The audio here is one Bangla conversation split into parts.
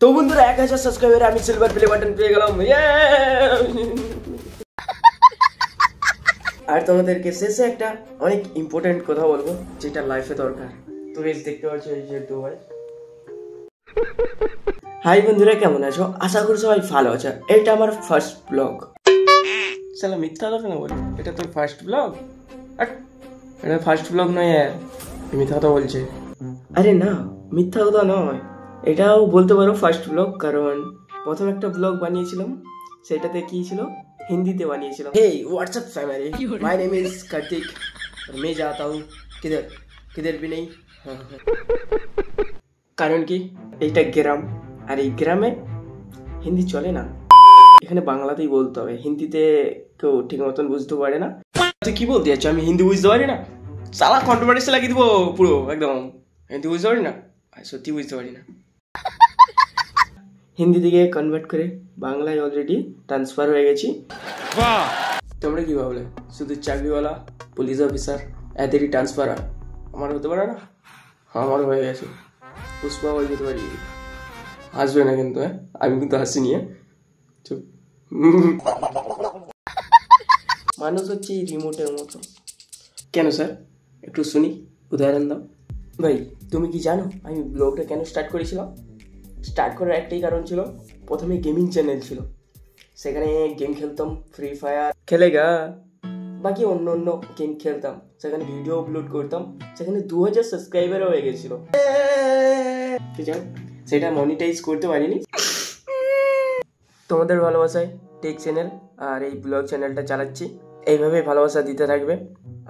তো বন্ধুরা 1000 সাবস্ক্রাইবারে আমি সিলভার প্লে বাটন পেয়ে গেলাম। আর তোমাদেরকে শেষে একটা অনেক ইম্পর্টেন্ট কথা বলবো যেটা লাইফে দরকার। তো গাইস দেখতে পাচ্ছ এই যে দুবাই। হাই বন্ধুরা, কেমন আছো? আশা করি সবাই ভালো আছো। এটা আমার ফার্স্ট ব্লগ। শালা মিথ্যা কথা না বলি, এটা তোর ফার্স্ট ব্লগ? এটা ফার্স্ট ব্লগ নয় यार, মিথ্যা কথা বলছে। আরে না, মিথ্যা কথা নয়, এটাও বলতে পারো ফার্স্ট ব্লগ। কারণ প্রথম একটা ব্লগ বানিয়েছিলাম, সেটাতে কি ছিল, হিন্দিতে বানিয়েছিলাম। Hey WhatsApp family, my name is Kartik और मैं जाता हूँ किधर किधर भी नहीं। কারণ কি, এইটা গ্রাম, আর এই গ্রামে হিন্দি চলে না, এখানে বাংলাতেই বলতে হবে, হিন্দিতে কেউ ঠিক মতন বুঝতে পারে না। তুই কি বলতে যাচ্ছ, আমি হিন্দি বুঝতে পারি না? সালা কন্ট্রোভার্সি লাগিয়ে দিব পুরো একদম। হিন্দি বুঝতে পারি না, সত্যি বুঝতে পারি না। হিন্দি থেকে কনভার্ট করে বাংলায় অলরেডি ট্রান্সফার হয়ে গেছি। তোমরা কি ভাবলে শুধু চাকরিওয়ালা পুলিশ অফিসার এদেরই ট্রান্সফার হয়? আমার হতে পারে না? আমার হয়ে গেছে, পুষ্পা হয়ে যেতে পারি। হাসবে না কিন্তু, হ্যাঁ আমি কিন্তু হাসিনি। চুপ। মানুষ হচ্ছে এই রিমোটের মতো। কেন স্যার, একটু শুনি, উদাহরণ দাও। ভাই তুমি কি জানো আমি ব্লগটা কেন স্টার্ট করেছিলাম? স্টার্ট করার একটাই কারণ ছিল, প্রথমে গেমিং চ্যানেল ছিল, সেখানে গেম খেলতাম, ফ্রি ফায়ার খেলেগা, বাকি অন্য অন্য গেম খেলতাম, সেখানে ভিডিও আপলোড করতাম, সেখানে 2000 সাবস্ক্রাইবারও হয়ে গেছিল। সেটা মনিটাইজ করতে পারিনি। তোমাদের ভালোবাসায় টেক চ্যানেল আর এই ব্লগ চ্যানেলটা চালাচ্ছি। এইভাবেই ভালোবাসা দিতে থাকবে,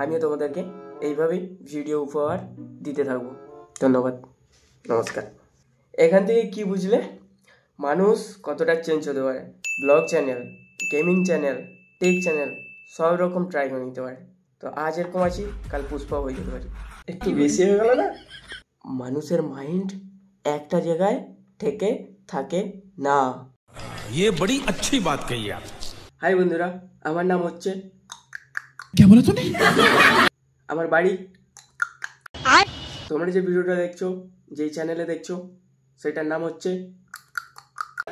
আমিও তোমাদেরকে এইভাবেই ভিডিও উপহার দিতে থাকবো। ধন্যবাদ, নমস্কার। এখান থেকে কি বুঝলে মানুষ কতটা চেঞ্জ হতে পারে? Blog channel, gaming channel, take channel সব রকম ট্রাই করে নিতে পারে। তো আজ এরকম আছি, কাল পুষ্পা হয়ে যেতে পারি। একটু বেশি হয়ে গেল না? মানুষের মাইন্ড একটা জায়গায় থেকে থাকে না। ये बड़ी अच्छी बात कही आप। হাই বন্ধুরা, আমার নাম হচ্ছে, क्या बोला तूने? আমার বাড়ি। তোমরা যে ভিডিওটা দেখছো, যেই চ্যানেলে দেখছো, সেটার নাম হচ্ছে।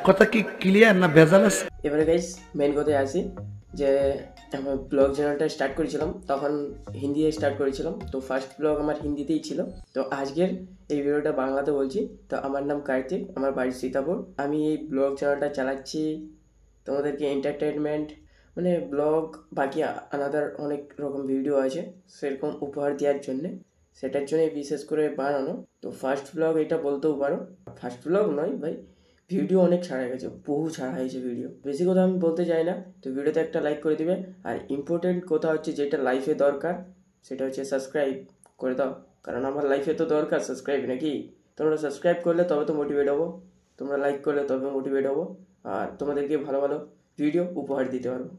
কথা কি ক্লিয়ার না ভেজাল আছে? এবারে গাইস মেন কথায় আসি, যে আমার ব্লগ চ্যানেলটা স্টার্ট করেছিলাম তখন হিন্দিতে স্টার্ট করেছিলাম, তো ফার্স্ট ব্লগ আমার হিন্দিতেই ছিল। তো আজকের এই ভিডিওটা বাংলাতে বলছি। তো আমার নাম কার্তিক, আমার বাড়ি সীতাপুর। আমি এই ব্লগ চ্যানেলটা চালাচ্ছি তোমাদেরকে এন্টারটেনমেন্ট, মানে ব্লগ বাকি আলাদা অনেক রকম ভিডিও আছে সেরকম উপহার দেওয়ার জন্যে, সেটার জন্যই বিশেষ করে বানানো। তো ফার্স্ট ব্লগ এটা বলতেও পারো, ফার্স্ট ব্লগ নয় ভাই, ভিডিও অনেক ছাড়া গেছে, বহু ছাড়া হয়েছে ভিডিও, বেশি কথা আমি বলতে চাই না। তো ভিডিওতে একটা লাইক করে দিবে, আর ইম্পর্টেন্ট কথা হচ্ছে যেটা লাইফে দরকার সেটা হচ্ছে সাবস্ক্রাইব করে দাও, কারণ আমার লাইফে তো দরকার সাবস্ক্রাইব, নাকি? তোমরা সাবস্ক্রাইব করলে তবে তো মোটিভেট হবো, তোমরা লাইক করলে তবে মোটিভেট হবো, আর তোমাদেরকে ভালো ভালো ভিডিও উপহার দিতে পারবো।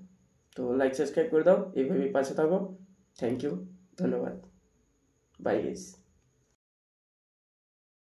তো লাইক সাবস্ক্রাইব করে দাও, এইভাবেই পাশে থাকো। থ্যাংক ইউ, ধন্যবাদ, বাই গাইস।